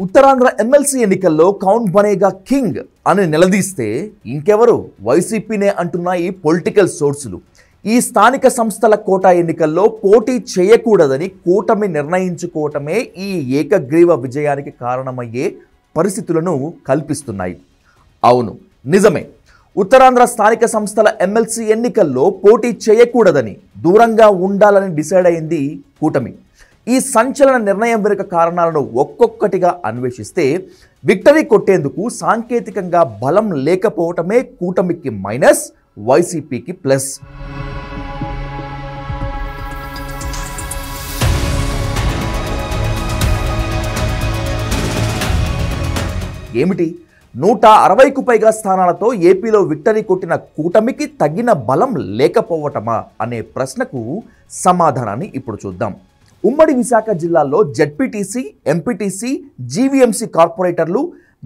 Uttarandhra MLC ఎన్నికల్లో కౌన్ Banega king అని నిలదీస్తే ఇంకెవరు వైసీపీనే అంటున్నాయి పొలిటికల్ సోర్సులు. ఈ స్థానిక సంస్థల కోటా ఎన్నికల్లో పోటీ చేయకూడదని కూటమి నిర్ణయించుకోవటమే ఈ ఏకగ్రీవ విజయానికి కారణమయ్యే పరిస్థితులను కల్పిస్తున్నాయి. అవును, నిజమే. ఉత్తరాంధ్ర స్థానిక సంస్థల ఎమ్మెల్సీ ఎన్నికల్లో పోటీ చేయకూడదని, దూరంగా ఉండాలని డిసైడ్ అయింది కూటమి. ఈ సంచలన నిర్ణయం వెనుక కారణాలను ఒక్కొక్కటిగా అన్వేషిస్తే విక్టరీ కొట్టేందుకు సాంకేతికంగా బలం లేకపోవటమే కూటమికి మైనస్, వైసీపీకి ప్లస్. ఏమిటి? 160కు పైగా స్థానాలతో ఏపీలో విక్టరీ కొట్టిన కూటమికి తగిన బలం లేకపోవటమా అనే ప్రశ్నకు సమాధానాన్ని ఇప్పుడు చూద్దాం. ఉమ్మడి విశాఖ జిల్లాలో జెడ్పీటీసీ, ఎంపీటీసీ, జీవీఎంసీ కార్పొరేటర్లు,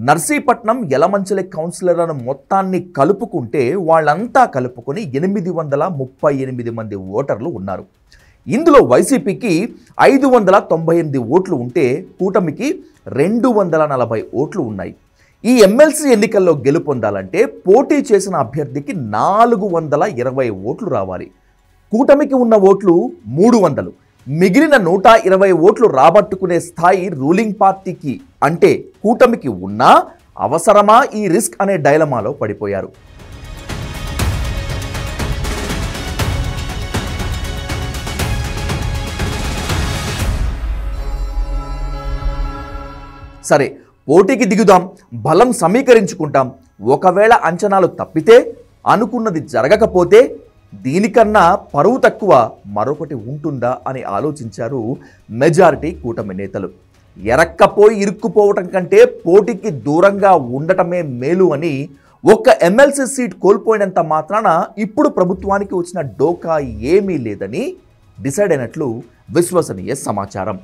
నర్సీపట్నం, యలమంచిలి కౌన్సిలర్లను మొత్తాన్ని కలుపుకుంటే వాళ్ళంతా కలుపుకొని 838 మంది ఓటర్లు ఉన్నారు. ఇందులో వైసీపీకి 598 ఓట్లు ఉంటే కూటమికి 240 ఓట్లు ఉన్నాయి. ఈ ఎమ్మెల్సీ ఎన్నికల్లో గెలుపొందాలంటే పోటీ చేసిన అభ్యర్థికి 420 ఓట్లు రావాలి. కూటమికి ఉన్న ఓట్లు 300. మిగిలిన 120 ఓట్లు రాబట్టుకునే స్థాయి రూలింగ్ పార్టీకి అంటే కూటమికి ఉన్నా అవసరమా ఈ రిస్క్ అనే డైలమాలో పడిపోయారు. సరే, పోటీకి దిగుదాం, బలం సమీకరించుకుంటాం. ఒకవేళ అంచనాలు తప్పితే, అనుకున్నది జరగకపోతే దీనికన్నా పరువు తక్కువ మరొకటి ఉంటుందా అని ఆలోచించారు మెజారిటీ కూటమి నేతలు. ఎరక్కపోయి ఇరుక్కుపోవటం కంటే పోటీకి దూరంగా ఉండటమే మేలు అని, ఒక్క ఎమ్మెల్సీ సీట్ కోల్పోయినంత మాత్రాన ఇప్పుడు ప్రభుత్వానికి వచ్చిన డోకా ఏమీ లేదని డిసైడ్ అయినట్లు విశ్వసనీయ సమాచారం.